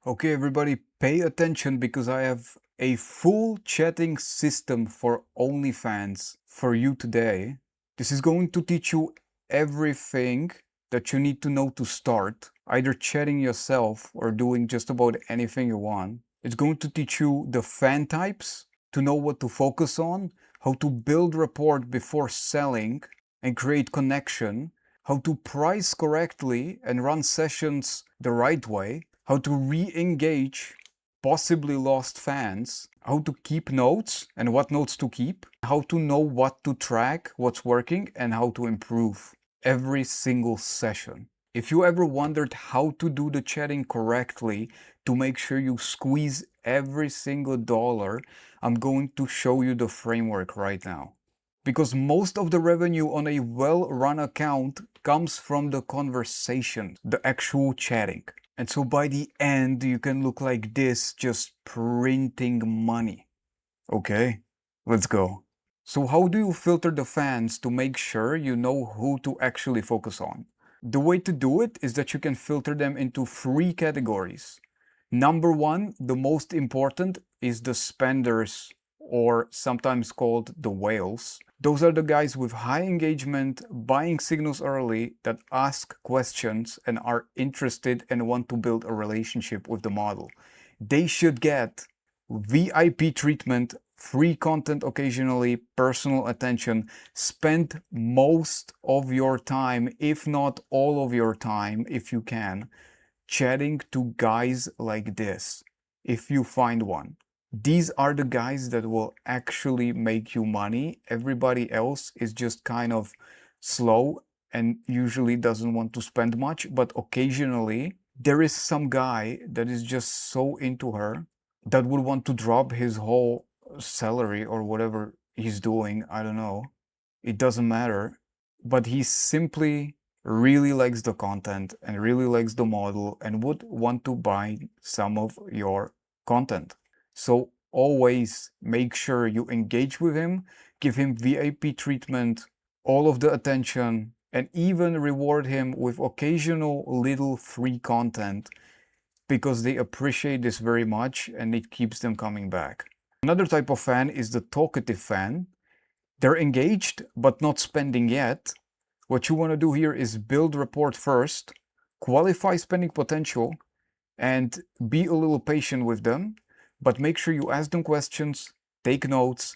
Okay, everybody, pay attention because I have a full chatting system for OnlyFans for you today. This is going to teach you everything that you need to know to start, either chatting yourself or doing just about anything you want. It's going to teach you the fan types, to know what to focus on, how to build rapport before selling and create connection, how to price correctly and run sessions the right way, how to re-engage possibly lost fans, how to keep notes and what notes to keep, how to know what to track, what's working, and how to improve every single session. If you ever wondered how to do the chatting correctly to make sure you squeeze every single dollar, I'm going to show you the framework right now. Because most of the revenue on a well-run account comes from the conversation, the actual chatting. And so by the end, you can look like this, just printing money. Okay, let's go. So how do you filter the fans to make sure you know who to actually focus on? The way to do it is that you can filter them into 3 categories. Number 1, the most important, is the spenders, or sometimes called the whales. Those are the guys with high engagement, buying signals early, that ask questions and are interested and want to build a relationship with the model. They should get VIP treatment, free content occasionally, personal attention. Spend most of your time, if not all of your time, if you can, chatting to guys like this, if you find one. These are the guys that will actually make you money. Everybody else is just kind of slow and usually doesn't want to spend much, but occasionally there is some guy that is just so into her that would want to drop his whole salary or whatever he's doing. I don't know. It doesn't matter. But he simply really likes the content and really likes the model and would want to buy some of your content. So always make sure you engage with him, give him VIP treatment, all of the attention, and even reward him with occasional little free content because they appreciate this very much and it keeps them coming back. Another type of fan is the talkative fan. They're engaged but not spending yet. What you want to do here is build rapport first, qualify spending potential, and be a little patient with them, but make sure you ask them questions, take notes,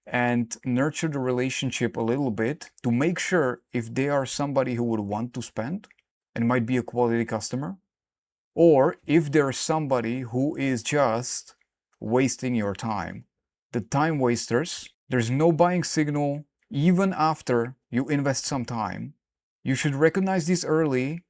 and nurture the relationship a little bit to make sure if they are somebody who would want to spend and might be a quality customer, or if there's somebody who is just wasting your time. The time wasters, there's no buying signal even after you invest some time. You should recognize this early,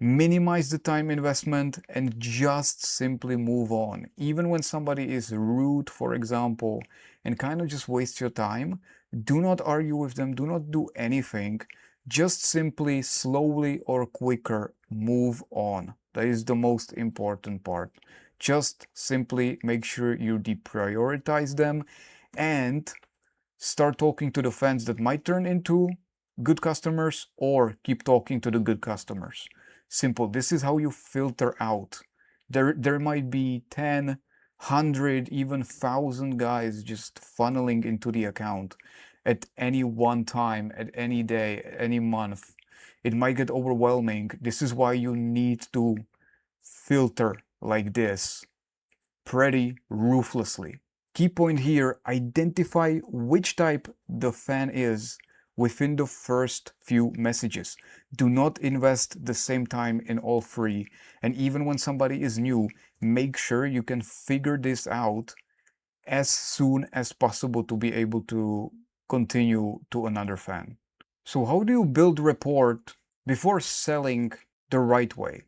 minimize the time investment, and just simply move on. Even when somebody is rude, for example, and kind of just waste your time, do not argue with them, do not do anything. Just simply, slowly or quicker, move on. That is the most important part. Just simply make sure you deprioritize them and start talking to the fans that might turn into good customers, or keep talking to the good customers. Simple. This is how you filter out. There might be 10, 100, even 1,000 guys just funneling into the account at any one time, at any day, any month. It might get overwhelming. This is why you need to filter like this, pretty ruthlessly. Key point here, identify which type the fan is within the first few messages. Do not invest the same time in all 3. And even when somebody is new, make sure you can figure this out as soon as possible to be able to continue to another fan. So how do you build rapport before selling the right way?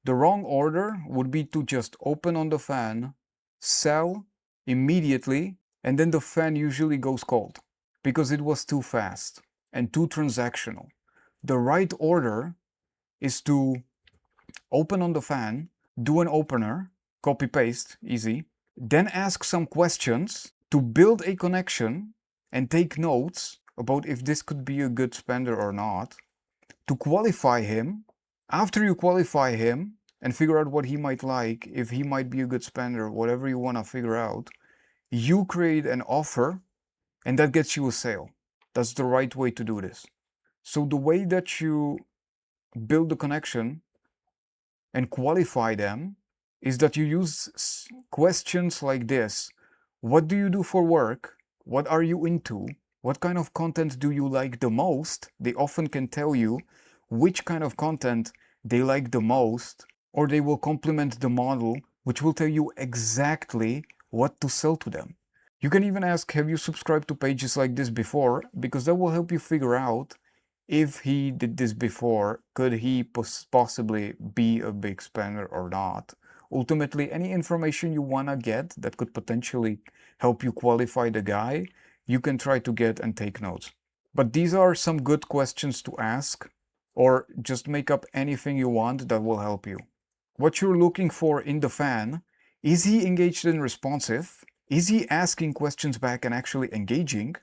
The wrong order would be to just open on the fan, sell immediately, and then the fan usually goes cold because it was too fast and too transactional. The right order is to open on the fan, do an opener, copy paste, easy, then ask some questions to build a connection and take notes about if this could be a good spender or not, to qualify him. After you qualify him, and figure out what he might like, if he might be a good spender, whatever you want to figure out, you create an offer and that gets you a sale. That's the right way to do this. So the way that you build the connection and qualify them is that you use questions like this. What do you do for work? What are you into? What kind of content do you like the most? They often can tell you which kind of content they like the most, or they will complement the model, which will tell you exactly what to sell to them. You can even ask, have you subscribed to pages like this before? Because that will help you figure out if he did this before, could he possibly be a big spender or not? Ultimately, any information you want to get that could potentially help you qualify the guy, you can try to get and take notes. But these are some good questions to ask, or just make up anything you want that will help you. What you're looking for in the fan, is he engaged and responsive? Is he asking questions back and actually engaging?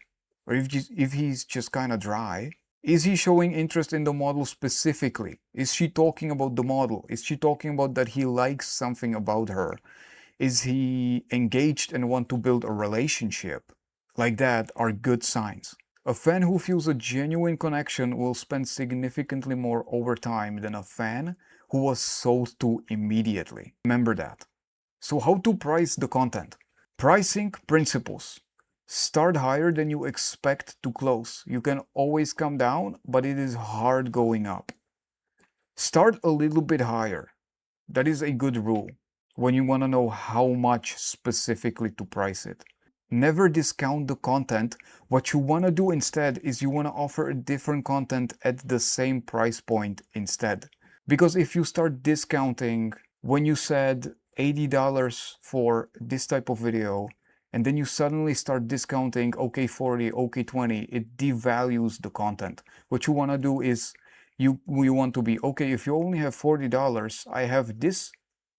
Or if he's just kind of dry? Is he showing interest in the model specifically? Is she talking about the model? Is she talking about that he likes something about her? Is he engaged and want to build a relationship? Like that are good signs. A fan who feels a genuine connection will spend significantly more over time than a fan who was sold to immediately. Remember that. So how to price the content? Pricing principles. Start higher than you expect to close. You can always come down, but it is hard going up. Start a little bit higher. That is a good rule when you want to know how much specifically to price it. Never discount the content. What you want to do instead is you want to offer a different content at the same price point instead. Because if you start discounting when you said $80 for this type of video, and then you suddenly start discounting, okay 40, okay 20, it devalues the content. What you want to do is you want to be, okay, if you only have $40, I have this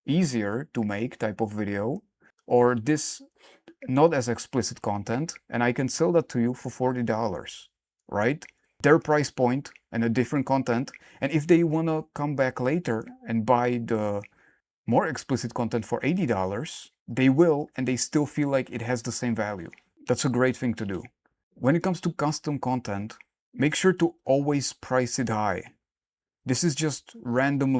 easier to make type of video, or this not as explicit content, and I can sell that to you for $40, right? Their price point and a different content. And if they want to come back later and buy the more explicit content for $80, they will, and they still feel like it has the same value. That's a great thing to do. When it comes to custom content, make sure to always price it high. This is just random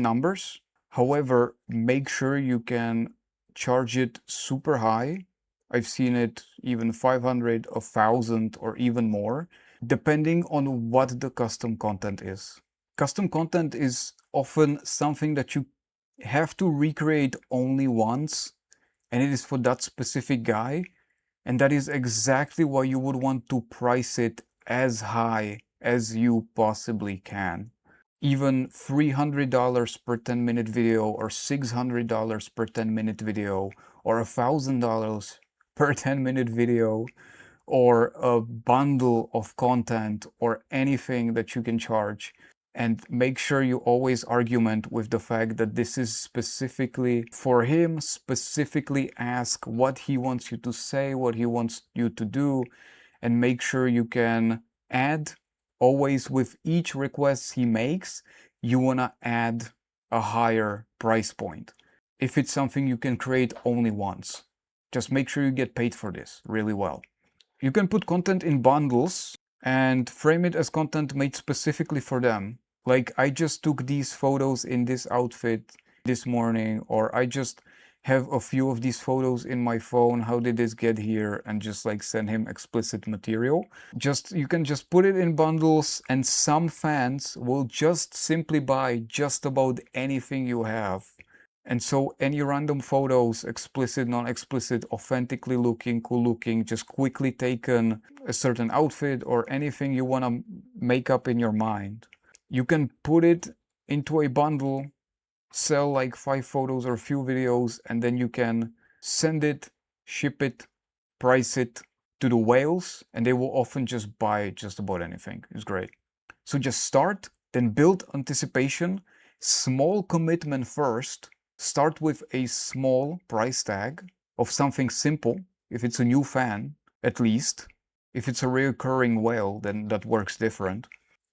numbers. However, make sure you can charge it super high. I've seen it even 500, 1,000, or even more, depending on what the custom content is. Custom content is often something that you have to recreate only once, and it is for that specific guy, and that is exactly why you would want to price it as high as you possibly can. Even $300 per 10-minute video, or $600 per 10-minute video, or $1,000 per 10-minute video, or a bundle of content, or anything that you can charge. And make sure you always argument with the fact that this is specifically for him, specifically ask what he wants you to say, what he wants you to do, and make sure you can add, always with each request he makes, you want to add a higher price point. If it's something you can create only once, just make sure you get paid for this really well. You can put content in bundles and frame it as content made specifically for them. Like, I just took these photos in this outfit this morning, or I just have a few of these photos in my phone, how did this get here, and just like send him explicit material. You can just put it in bundles, and some fans will just simply buy just about anything you have. And so any random photos, explicit, non-explicit, authentically looking, cool looking, just quickly taken, a certain outfit, or anything you want to make up in your mind, you can put it into a bundle, sell like 5 photos or a few videos, and then you can send it, ship it, price it to the whales, and they will often just buy just about anything. It's great. So just start, then build anticipation, small commitment first. Start with a small price tag of something simple, if it's a new fan, at least. If it's a recurring whale, then that works different.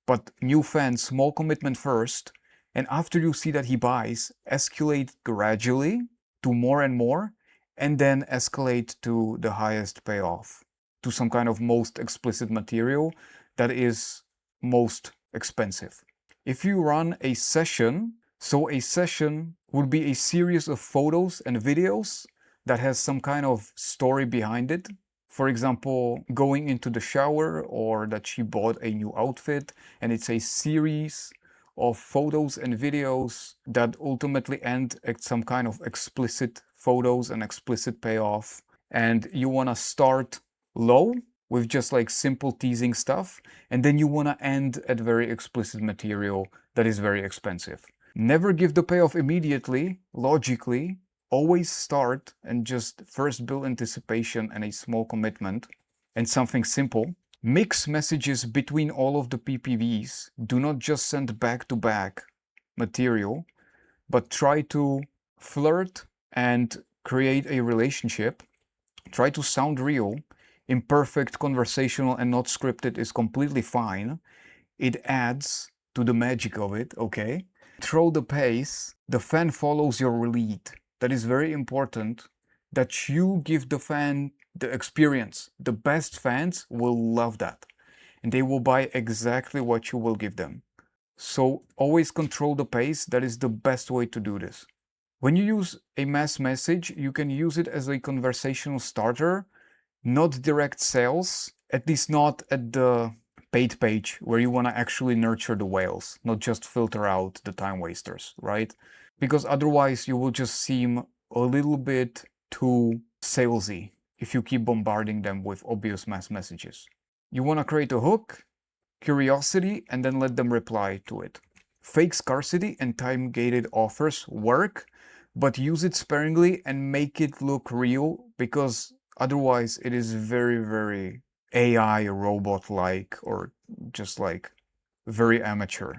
But new fan, small commitment first, And after you see that he buys, escalate gradually to more and more, and then escalate to the highest payoff, to some kind of most explicit material that is most expensive. If you run a session, so a session would be a series of photos and videos that has some kind of story behind it. For example, going into the shower, or that she bought a new outfit, and it's a series of photos and videos that ultimately end at some kind of explicit photos and explicit payoff. And you want to start low with just like simple teasing stuff, and then you want to end at very explicit material that is very expensive. Never give the payoff immediately, logically. Always start and just first build anticipation and a small commitment and something simple. Mix messages between all of the PPVs. Do not just send back-to-back material, but try to flirt and create a relationship. Try to sound real. Imperfect, conversational, and not scripted is completely fine. It adds to the magic of it, okay? Throw the pace. The fan follows your lead. That is very important, that you give the fan the experience. The best fans will love that, and they will buy exactly what you will give them. So always control the pace. That is the best way to do this. When you use a mass message, you can use it as a conversational starter, not direct sales, at least not at the paid page where you want to actually nurture the whales, not just filter out the time wasters, right? Because otherwise you will just seem a little bit too salesy if you keep bombarding them with obvious mass messages. You want to create a hook, curiosity, and then let them reply to it. Fake scarcity and time-gated offers work, but use it sparingly and make it look real, because otherwise it is very, very AI robot-like, or just like very amateur.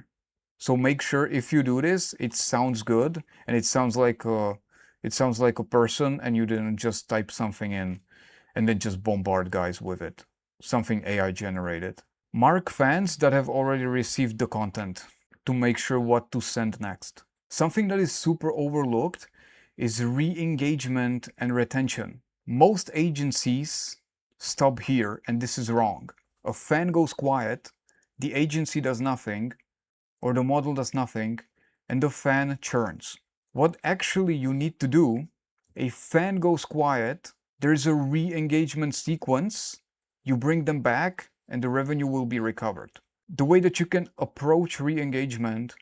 So make sure if you do this, it sounds good and it sounds like a person, and you didn't just type something in and then just bombard guys with it. Something AI generated. Mark fans that have already received the content to make sure what to send next. Something that is super overlooked is re-engagement and retention. Most agencies stop here, and this is wrong. A fan goes quiet, the agency does nothing, or the model does nothing, and the fan churns. What actually you need to do, a fan goes quiet, there's a re-engagement sequence, you bring them back, and the revenue will be recovered. The way that you can approach re-engagement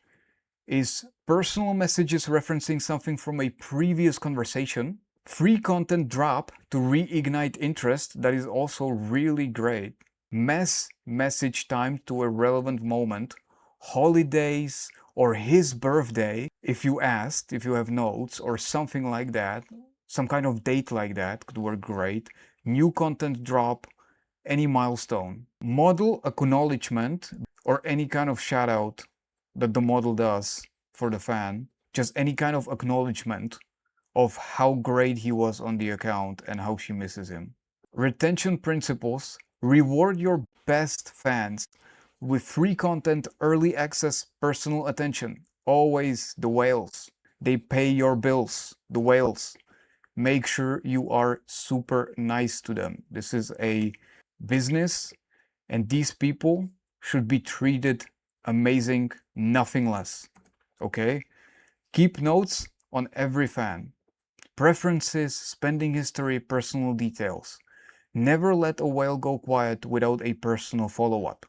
is personal messages referencing something from a previous conversation, free content drop to reignite interest, that is also really great, mass message time to a relevant moment, holidays or his birthday, if you asked, if you have notes or something like that, some kind of date like that could work great, new content drop, any milestone. Model acknowledgement or any kind of shout out that the model does for the fan, just any kind of acknowledgement of how great he was on the account and how she misses him. Retention principles: reward your best fans with free content, early access, personal attention. Always the whales. They pay your bills, the whales. Make sure you are super nice to them. This is a business, and these people should be treated amazing, nothing less. Okay? Keep notes on every fan. Preferences, spending history, personal details. Never let a whale go quiet without a personal follow-up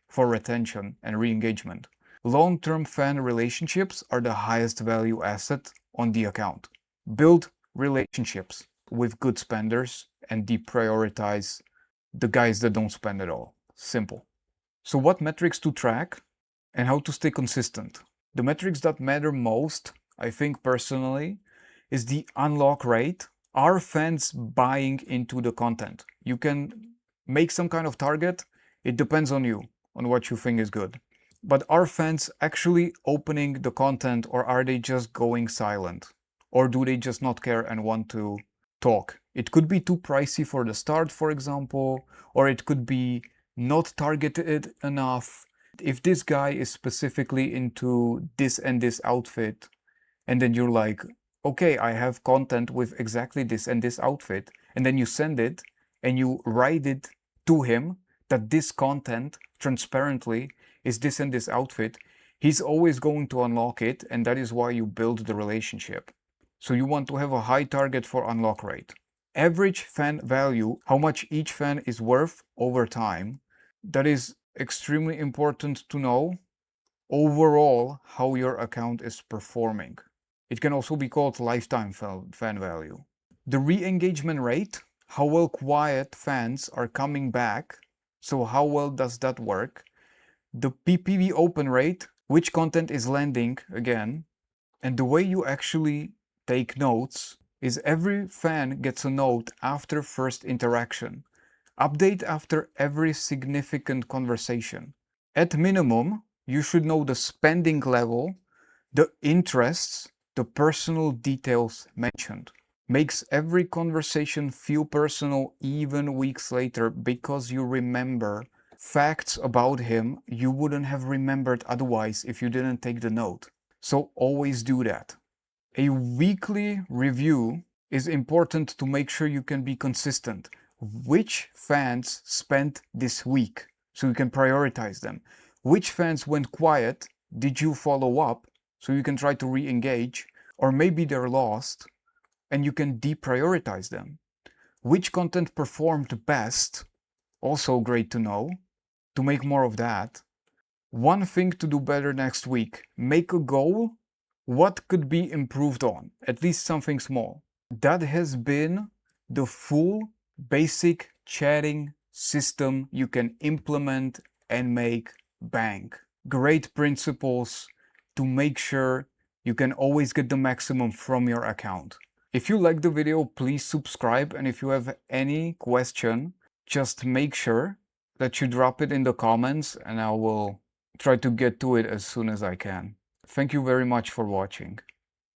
for retention and re-engagement. Long-term fan relationships are the highest value asset on the account. Build relationships with good spenders and deprioritize the guys that don't spend at all. Simple. So what metrics to track and how to stay consistent? The metrics that matter most, I think personally, is the unlock rate. Are fans buying into the content? You can make some kind of target. It depends on you, on what you think is good. But are fans actually opening the content, or are they just going silent? Or do they just not care and want to talk? It could be too pricey for the start, for example, or it could be not targeted enough. If this guy is specifically into this and this outfit, and then you're like, okay, I have content with exactly this and this outfit, and then you send it and you write it to him that this content transparently is this and this outfit, he's always going to unlock it, and that is why you build the relationship. So you want to have a high target for unlock rate. Average fan value, how much each fan is worth over time, that is extremely important to know. Overall, how your account is performing. It can also be called lifetime fan value. The re-engagement rate, how well quiet fans are coming back. So how well does that work? The PPV open rate, which content is landing again. And the way you actually take notes is every fan gets a note after first interaction. Update after every significant conversation. At minimum, you should know the spending level, the interests, the personal details mentioned. Makes every conversation feel personal even weeks later because you remember facts about him you wouldn't have remembered otherwise if you didn't take the note. So always do that. A weekly review is important to make sure you can be consistent. Which fans spent this week? So you can prioritize them. Which fans went quiet? Did you follow up? So you can try to re-engage. Or maybe they're lost and you can deprioritize them. Which content performed best? Also great to know. To make more of that. One thing to do better next week. Make a goal. What could be improved on? At least something small. That has been the full basic chatting system you can implement and make bank. Great principles to make sure you can always get the maximum from your account. If you like the video, please subscribe, and if you have any question, just make sure that you drop it in the comments and I will try to get to it as soon as I can. Thank you very much for watching.